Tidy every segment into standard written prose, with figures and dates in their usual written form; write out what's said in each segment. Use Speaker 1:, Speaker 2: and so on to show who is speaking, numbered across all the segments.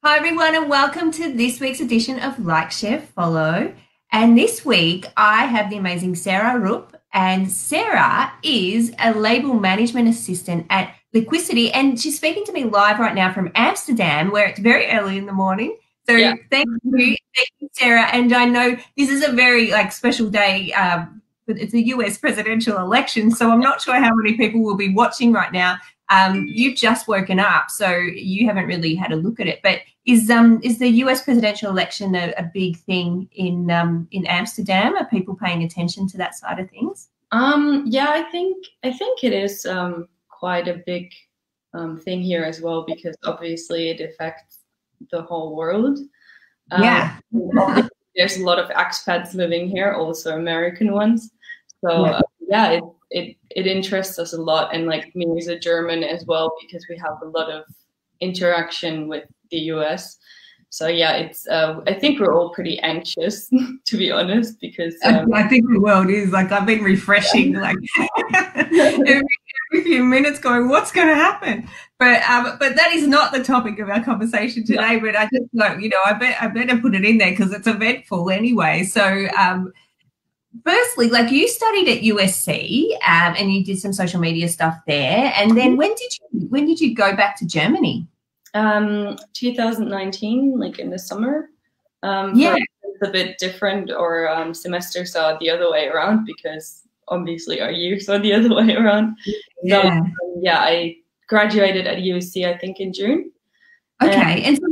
Speaker 1: Hi, everyone, and welcome to this week's edition of Like, Share, Follow. And this week, I have the amazing Sarah Rupp, and Sarah is a label management assistant at Liquicity, and she's speaking to me live right now from Amsterdam, where it's very early in the morning. So
Speaker 2: Yeah.
Speaker 1: thank you, Sarah. And I know this is a very special day. But it's a US presidential election, so I'm not sure how many people will be watching right now. You've just woken up, so you haven't really had a look at it. But is the US presidential election a big thing in Amsterdam? Are people paying attention to that side of things?
Speaker 2: Yeah, I think it is quite a big thing here as well, because obviously it affects the whole world.
Speaker 1: Yeah.
Speaker 2: Obviously there's a lot of expats living here, also American ones. So yeah, it interests us a lot, and like me as a German as well, because we have a lot of interaction with the US. So yeah, it's I think we're all pretty anxious to be honest, because
Speaker 1: I think the world is like, I've been refreshing like every few minutes going, what's going to happen? But that is not the topic of our conversation today. But I just know, I better put it in there because it's eventful anyway. So firstly, like, you studied at USC and you did some social media stuff there. And then when did you go back to Germany?
Speaker 2: 2019, like in the summer.
Speaker 1: Yeah.
Speaker 2: It's a bit different, or semesters are the other way around, because obviously our years are the other way around.
Speaker 1: Yeah.
Speaker 2: So yeah, I graduated at USC, I think, in June.
Speaker 1: Okay. And so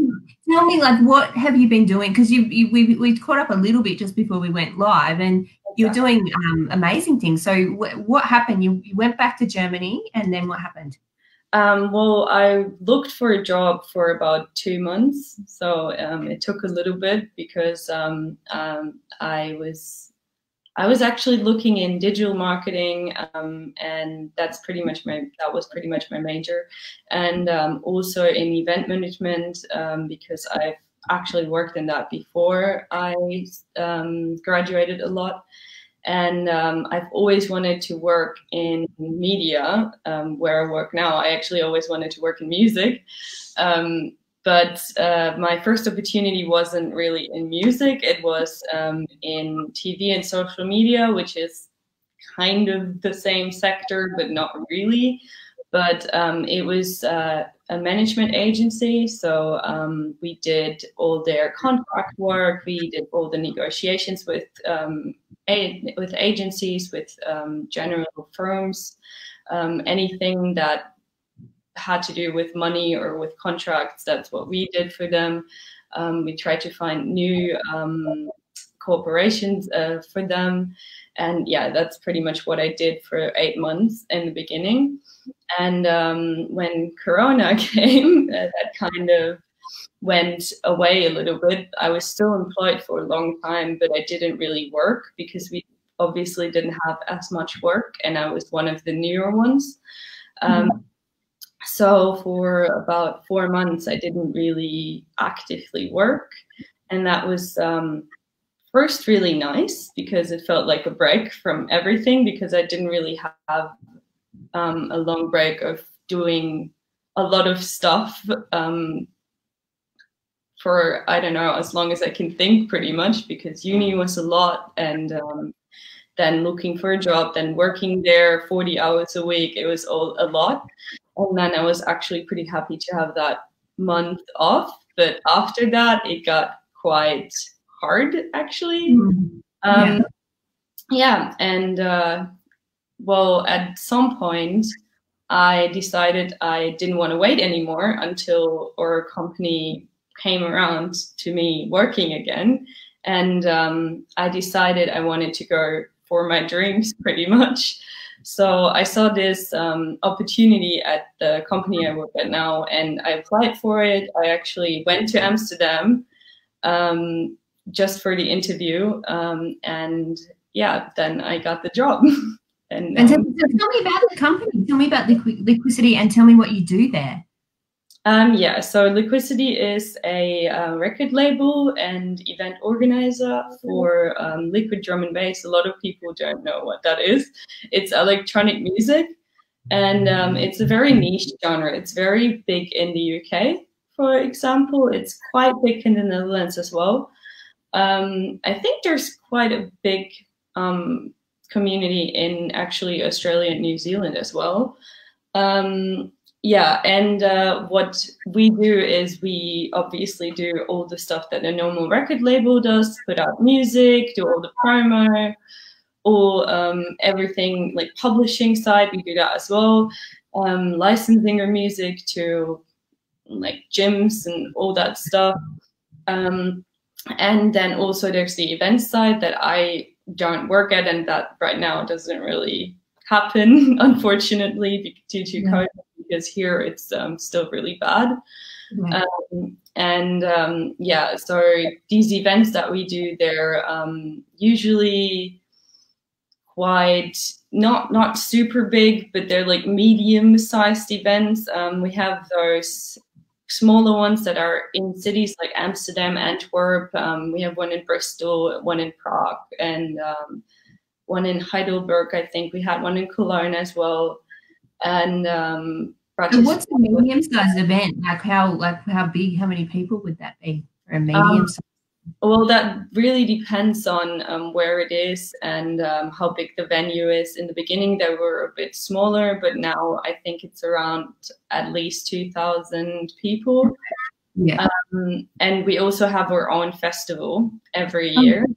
Speaker 1: tell me, like, what have you been doing? Because we caught up a little bit just before we went live, and you're doing amazing things. So what happened? You went back to Germany, and then what happened?
Speaker 2: Well, I looked for a job for about 2 months, so it took a little bit, because I was actually looking in digital marketing, and that was pretty much my major, and also in event management, because I've actually worked in that before I graduated a lot. And I've always wanted to work in media, where I work now. I actually always wanted to work in music. But my first opportunity wasn't really in music. It was in TV and social media, which is kind of the same sector, but not really. But it was a management agency. So we did all their contract work. We did all the negotiations with agencies, with general firms, anything that had to do with money or with contracts. That's what we did for them. We tried to find new corporations for them. And yeah, that's pretty much what I did for 8 months in the beginning. And when Corona came, that kind of went away a little bit. I was still employed for a long time, but I didn't really work, because we obviously didn't have as much work, and I was one of the newer ones. So for about 4 months, I didn't really actively work, and that was first really nice, because it felt like a break from everything, because I didn't really have a long break of doing a lot of stuff for, I don't know, as long as I can think, pretty much, because uni was a lot, and then looking for a job, then working there 40 hours a week, it was all a lot. And then I was actually pretty happy to have that month off. But after that, it got quite hard, actually. Yeah. And well, at some point, I decided I didn't want to wait anymore until our company came around to me working again. And I decided I wanted to go for my dreams, pretty much. So I saw this opportunity at the company I work at now, and I applied for it. I actually went to Amsterdam just for the interview. And yeah, then I got the job.
Speaker 1: And so tell me about the company. Tell me about Liquicity, and tell me what you do there.
Speaker 2: Yeah, so Liquicity is a record label and event organizer for liquid drum and bass. A lot of people don't know what that is. It's electronic music, and it's a very niche genre. It's very big in the UK, for example. It's quite big in the Netherlands as well. I think there's quite a big community in actually Australia and New Zealand as well. Yeah, and what we do is we obviously do all the stuff that a normal record label does, put out music, do all the promo, all everything like publishing side, we do that as well. Licensing our music to like gyms and all that stuff. And then also there's the event side that I don't work at, and that right now doesn't really happen, unfortunately, due to COVID, because here it's still really bad. Yeah, so these events that we do, they're usually quite not super big, but they're like medium-sized events. We have those smaller ones that are in cities like Amsterdam, Antwerp. We have one in Bristol, one in Prague, and one in Heidelberg. I think we had one in Cologne as well. And
Speaker 1: what's a medium-sized event? Like how big? How many people would that be for a medium-sized?
Speaker 2: Well, that really depends on where it is and how big the venue is. In the beginning, they were a bit smaller, but now I think it's around at least 2,000 people.
Speaker 1: Yeah.
Speaker 2: And we also have our own festival every year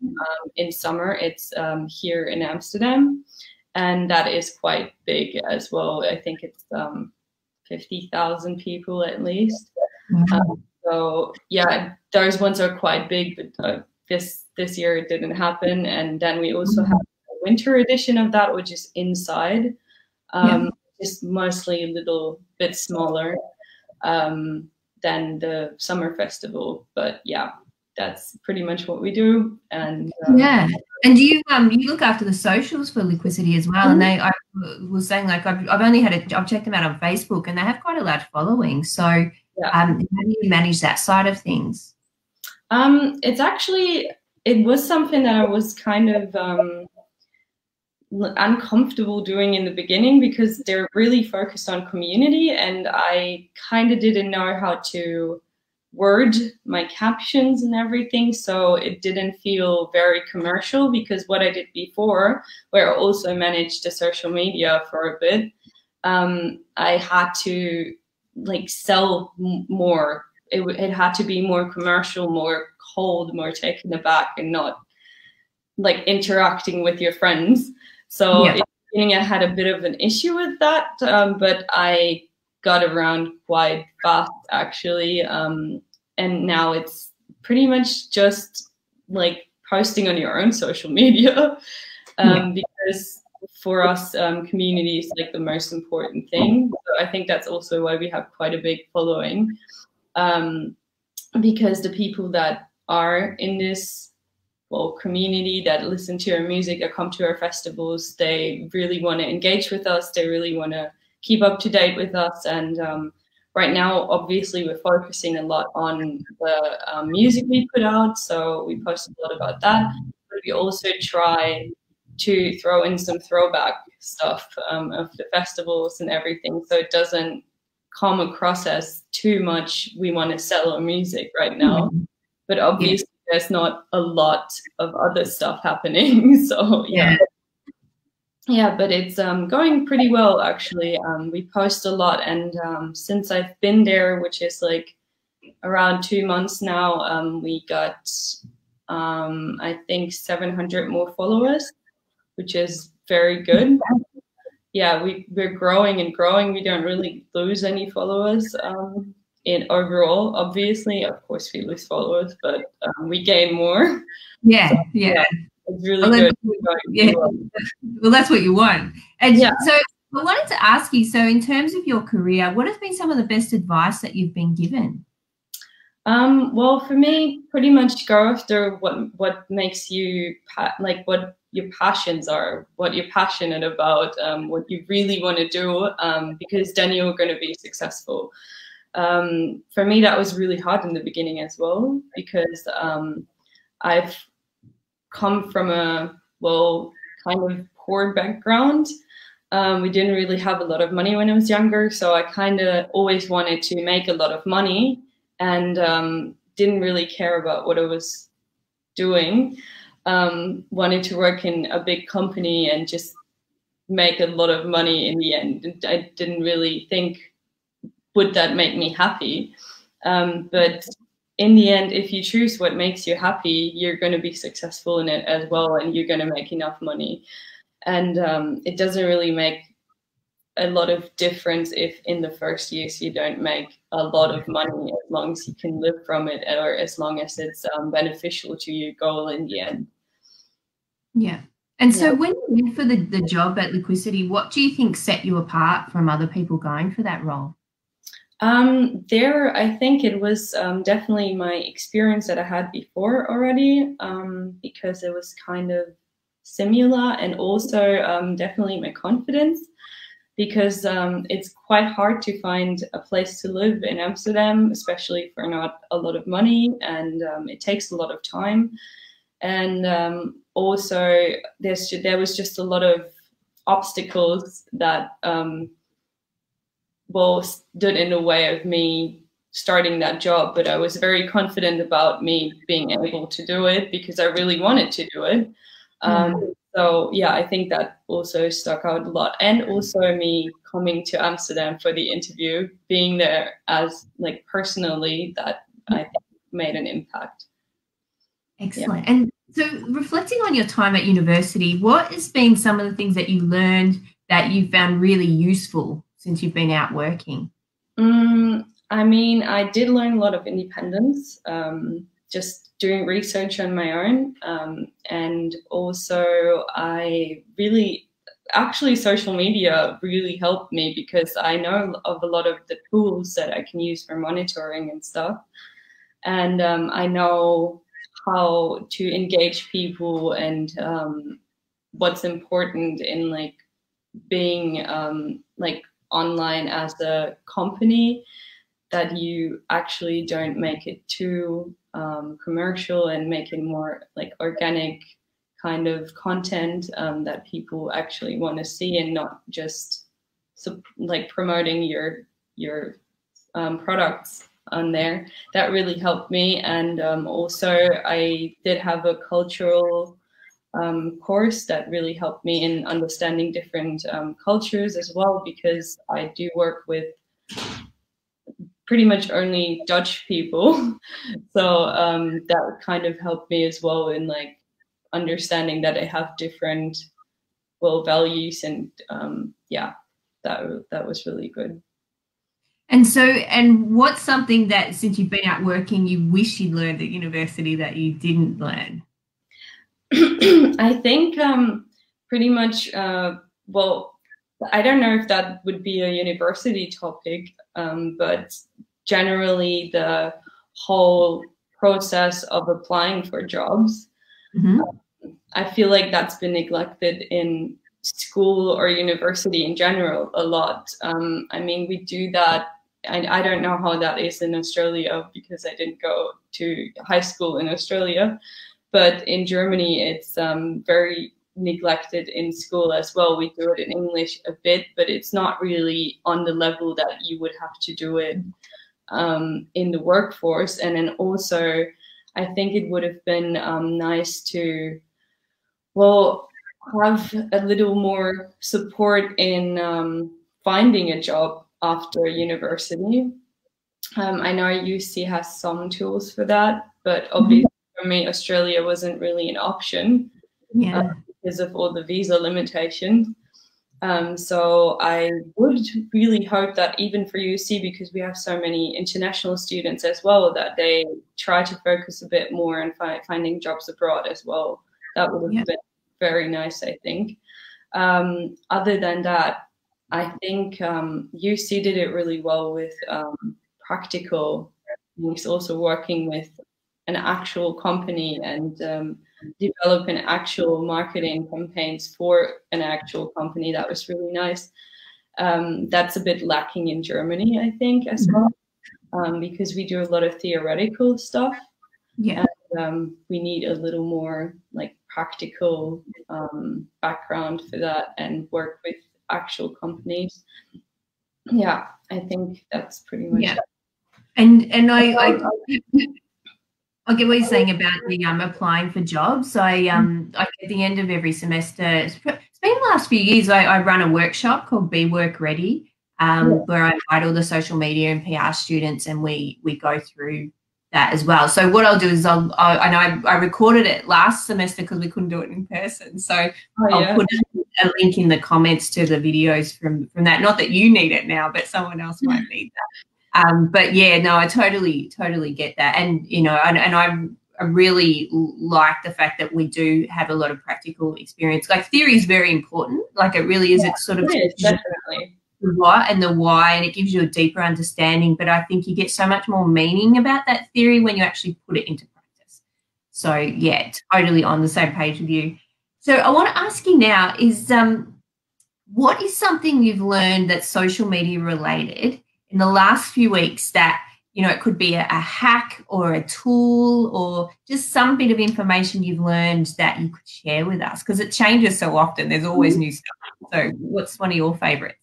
Speaker 2: in summer. It's here in Amsterdam, and that is quite big as well. I think it's 50,000 people at least. So yeah, those ones are quite big, but this year it didn't happen. And then we also have a winter edition of that, which is inside, just mostly a little bit smaller than the summer festival. But yeah, that's pretty much what we do. And
Speaker 1: yeah, and you look after the socials for Liquicity as well. And I was saying, like, I've checked them out on Facebook, and they have quite a large following. So. How do you manage that side of things? It was something that I was kind of uncomfortable doing in the beginning, because they're really focused on community, and I kind of didn't know how to word my captions and everything, so it didn't feel very commercial. Because what I did before, where I also managed the social media for a bit, I had to like sell more. It had to be more commercial, more cold, more taken aback, and not like interacting with your friends. So in the beginning I had a bit of an issue with that, but I got around quite fast actually, and now it's pretty much just like posting on your own social media, because for us, community is like the most important thing. So I think that's also why we have quite a big following, because the people that are in this community, that listen to our music, that come to our festivals, they really want to engage with us. They really want to keep up to date with us. And right now, obviously, we're focusing a lot on the music we put out. So we post a lot about that. But we also try to throw in some throwback stuff of the festivals and everything, so it doesn't come across as too much we want to sell our music right now. But obviously there's not a lot of other stuff happening. So but it's going pretty well actually. We post a lot, and since I've been there, which is like around 2 months now, we got I think 700 more followers, which is very good. Yeah, we're growing and growing. We don't really lose any followers in overall. Obviously, of course, we lose followers, but we gain more. Yeah.
Speaker 2: It's really good.
Speaker 1: Well, that's what you want. And so I wanted to ask you, so in terms of your career, what has been some of the best advice that you've been given?
Speaker 2: Well, for me, pretty much go after what makes you, like what your passions are, what you're passionate about, what you really want to do, because then you're going to be successful. For me, that was really hard in the beginning as well, because I've come from a, kind of poor background. We didn't really have a lot of money when I was younger, so I kind of always wanted to make a lot of money and didn't really care about what I was doing. Wanted to work in a big company and just make a lot of money in the end. And I didn't really think, would that make me happy? But in the end, if you choose what makes you happy, you're going to be successful in it as well, and you're going to make enough money. And it doesn't really make a lot of difference if in the first years you don't make a lot of money, as long as you can live from it, or as long as it's beneficial to your goal in the end.
Speaker 1: Yeah. And so when you went for the job at Liquicity, what do you think set you apart from other people going for that role?
Speaker 2: There, I think it was definitely my experience that I had before already, because it was kind of similar, and also definitely my confidence, because it's quite hard to find a place to live in Amsterdam, especially for not a lot of money, and it takes a lot of time. And also there was just a lot of obstacles that stood in the way of me starting that job, but I was very confident about me being able to do it because I really wanted to do it. So yeah, I think that also stuck out a lot. And also me coming to Amsterdam for the interview, being there as like personally, that I think made an impact.
Speaker 1: Excellent. Yeah. And so reflecting on your time at university, what has been some of the things that you learned that you found really useful since you've been out working?
Speaker 2: I mean, I did learn a lot of independence, just doing research on my own. And also actually social media really helped me because I know of a lot of the tools that I can use for monitoring and stuff. And I know how to engage people and what's important in like being like online as a company, that you actually don't make it too commercial and make it more like organic kind of content that people actually want to see, and not just like promoting your products on there. That really helped me. And also I did have a cultural course that really helped me in understanding different cultures as well, because I do work with pretty much only Dutch people. So that kind of helped me as well in like understanding that I have different values, and yeah, that was really good.
Speaker 1: And what's something that since you've been out working you wish you'd learned at university that you didn't learn?
Speaker 2: I think pretty much, well, I don't know if that would be a university topic, but generally the whole process of applying for jobs, I feel like that's been neglected in school or university in general a lot. I mean, we do that. I don't know how that is in Australia because I didn't go to high school in Australia. But in Germany, it's very neglected in school as well. We do it in English a bit, but it's not really on the level that you would have to do it in the workforce. And then also, I think it would have been nice to, have a little more support in finding a job after university. I know UC has some tools for that, but obviously, for me, Australia wasn't really an option because of all the visa limitations. So I would really hope that even for UC, because we have so many international students as well, that they try to focus a bit more on finding jobs abroad as well. That would have been very nice, I think. Other than that, I think UC did it really well with practical things, also working with an actual company and developing actual marketing campaigns for an actual company. That was really nice. That's a bit lacking in Germany, I think, as well, because we do a lot of theoretical stuff. And we need a little more like practical background for that and work with actual companies. Yeah, I think that's pretty much it.
Speaker 1: And I get what you're saying about the applying for jobs. At the end of every semester, it's been the last few years, I run a workshop called Be Work Ready, where I invite all the social media and PR students, and we go through that as well. So what I'll do is I recorded it last semester because we couldn't do it in person. So I'll put a link in the comments to the videos from that. Not that you need it now, but someone else might need that. But yeah, no, I totally get that. And, you know, and I really like the fact that we do have a lot of practical experience. Like, theory is very important. Like, it really is. It's sort of
Speaker 2: definitely
Speaker 1: the what and the why, and it gives you a deeper understanding. But I think you get so much more meaning about that theory when you actually put it into practice. So yeah, totally on the same page with you. So I want to ask you now is, what is something you've learned that's social media related in the last few weeks that, you know, it could be a hack or a tool or just some bit of information you've learned that you could share with us? Because it changes so often. There's always new stuff. So what's one of your favorites?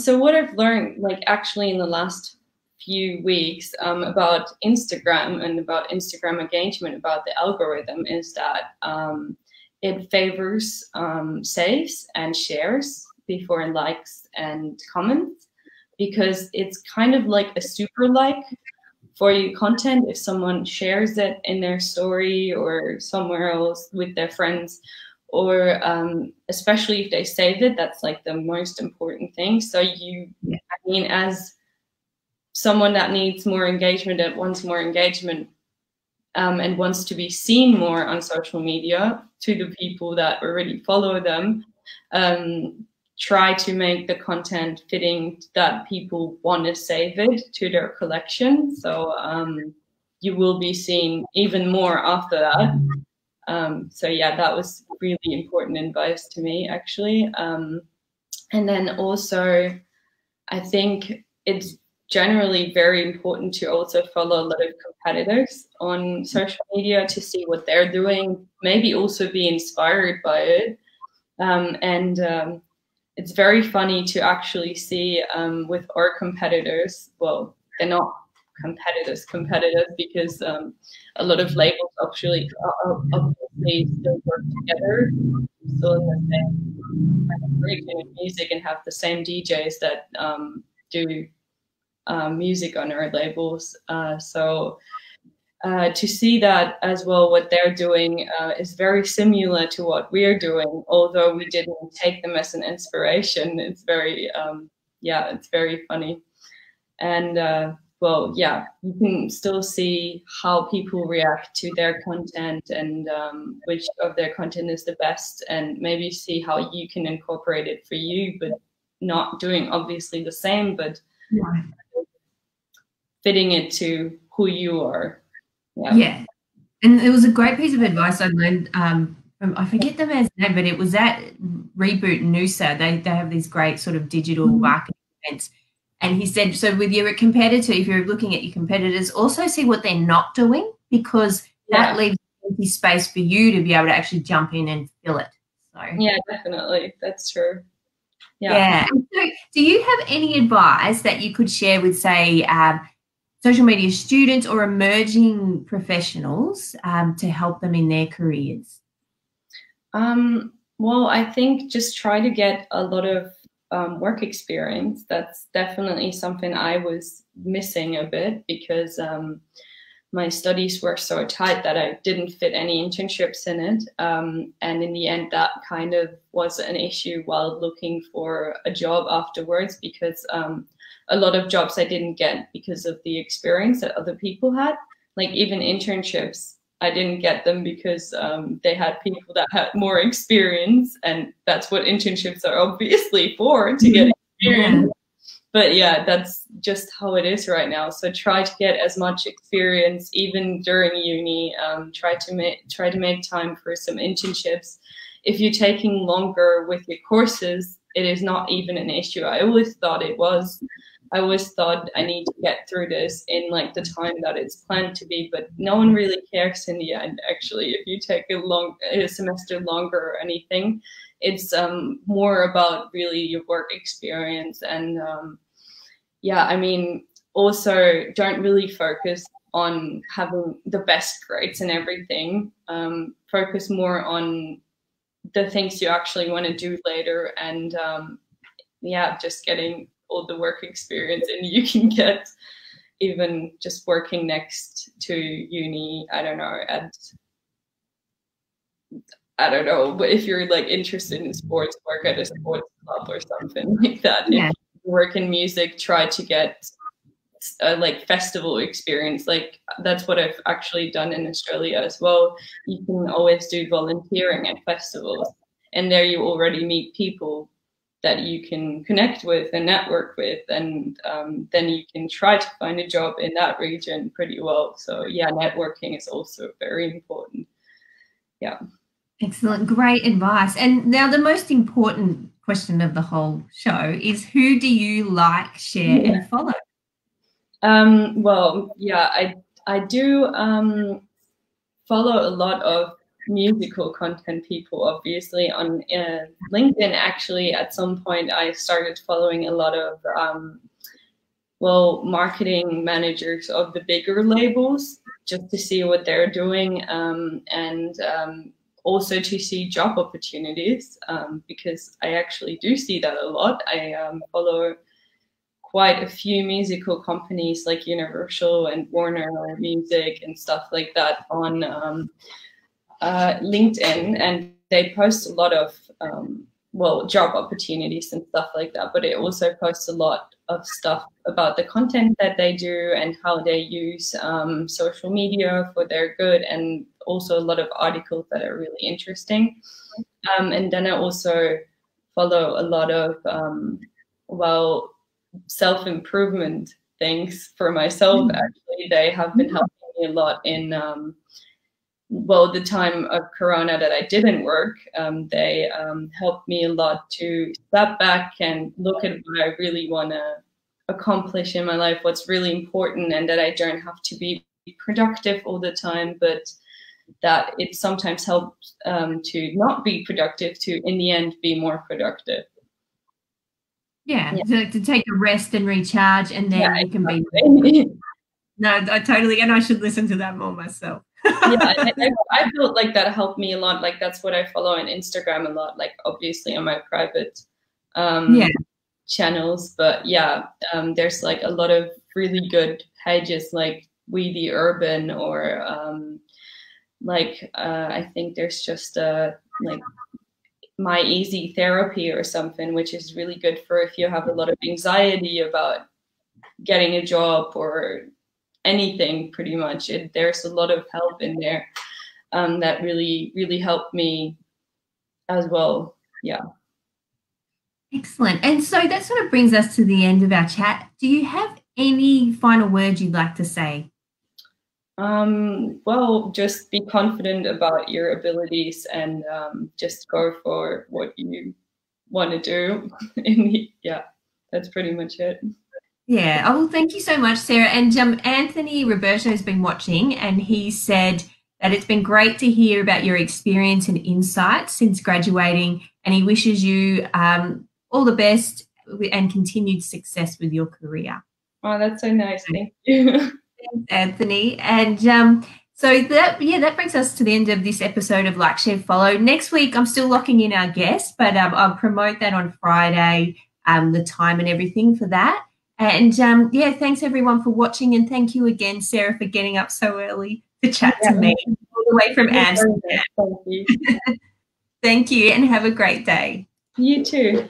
Speaker 2: So what I've learned, like, actually in the last few weeks about Instagram and about Instagram engagement, about the algorithm, is that it favors saves and shares before likes and comments, because it's kind of like a super like for your content. If someone shares it in their story or somewhere else with their friends, or especially if they saved it, that's like the most important thing. So I mean, as someone that needs more engagement, that wants more engagement, and wants to be seen more on social media to the people that already follow them, try to make the content fitting that people want to save it to their collection. So you will be seen even more after that. So yeah, that was really important advice to me, actually. And then also, I think it's generally very important to also follow a lot of competitors on social media to see what they're doing, maybe also be inspired by it. It's very funny to actually see with our competitors, well, they're not competitors because a lot of labels obviously still work together, still in the same region of music, and have the same DJs that do music on our labels. So to see that as well, what they're doing is very similar to what we're doing, although we didn't take them as an inspiration. It's very, it's very funny. And well, yeah, you can still see how people react to their content and which of their content is the best, and maybe see how you can incorporate it for you, but not doing obviously the same, but fitting it to who you are.
Speaker 1: Yeah. And it was a great piece of advice I learned from, I forget the man's name, but it was at Reboot Noosa. They have these great sort of digital marketing events. And he said, so with your competitor, if you're looking at your competitors, also see what they're not doing, because that leaves empty space for you to be able to actually jump in and fill it. So
Speaker 2: yeah, definitely. That's true.
Speaker 1: Yeah. So do you have any advice that you could share with, say, social media students or emerging professionals to help them in their careers?
Speaker 2: Well, I think just try to get a lot of work experience. That's definitely something I was missing a bit, because my studies were so tight that I didn't fit any internships in it. And in the end, that kind of was an issue while looking for a job afterwards, because a lot of jobs I didn't get because of the experience that other people had. Like, even internships, I didn't get them because they had people that had more experience, and that's what internships are obviously for, to get experience. Yeah. But yeah, that's just how it is right now. So try to get as much experience, even during uni. Try to make time for some internships. If you're taking longer with your courses, it is not even an issue. I always thought it was. I always thought I need to get through this in like the time that it's planned to be, but no one really cares in the end, actually, if you take a semester longer or anything. It's more about really your work experience. And yeah, I mean, also don't really focus on having the best grades and everything. Focus more on the things you actually want to do later, and yeah, just getting all the work experience and you can get, even just working next to uni. I don't know, but if you're like interested in sports, work at a sports club or something like that.
Speaker 1: Yeah.
Speaker 2: If you work in music, try to get like festival experience. Like that's what I've actually done in Australia as well. You can always do volunteering at festivals, and there you already meet people that you can connect with and network with, and then you can try to find a job in that region pretty well. So yeah, networking is also very important. Yeah.
Speaker 1: Excellent. Great advice. And now the most important question of the whole show is, who do you like, share, and follow?
Speaker 2: Well, yeah, I do follow a lot of musical content people, obviously, on LinkedIn. Actually, at some point I started following a lot of marketing managers of the bigger labels, just to see what they're doing, and also to see job opportunities, because I actually do see that a lot. I follow quite a few musical companies like Universal and Warner Music and stuff like that on LinkedIn, and they post a lot of job opportunities and stuff like that, but it also posts a lot of stuff about the content that they do and how they use social media for their good, and also a lot of articles that are really interesting. And then I also follow a lot of self-improvement things for myself. Actually, they have been helping me a lot in the time of Corona that I didn't work. They helped me a lot to step back and look at what I really want to accomplish in my life, what's really important, and that I don't have to be productive all the time, but that it sometimes helps to not be productive, to in the end be more productive.
Speaker 1: Yeah. To take a rest and recharge, and then you can be. No, I totally, and I should listen to that more myself.
Speaker 2: I felt like that helped me a lot. Like that's what I follow on Instagram a lot, like obviously on my private channels, but there's like a lot of really good pages like We the Urban, or I think there's just like My Easy Therapy or something, which is really good for if you have a lot of anxiety about getting a job or anything, pretty much. There's a lot of help in there that really, really helped me as well. Yeah.
Speaker 1: Excellent. And so that sort of brings us to the end of our chat. Do you have any final words you'd like to say?
Speaker 2: Just be confident about your abilities, and just go for what you want to do. Yeah, that's pretty much it.
Speaker 1: Yeah. Oh, well, thank you so much, Sarah. And Anthony Roberto has been watching, and he said that it's been great to hear about your experience and insights since graduating, and he wishes you all the best and continued success with your career.
Speaker 2: Oh, that's so nice. Thank you.
Speaker 1: Thanks, Anthony. And so that brings us to the end of this episode of Like, Share, Follow. Next week, I'm still locking in our guest, but I'll promote that on Friday, the time and everything for that. And thanks everyone for watching, and thank you again, Sarah, for getting up so early to chat to me all the way from Amsterdam.
Speaker 2: Thank you.
Speaker 1: Thank you, and have a great day.
Speaker 2: You too.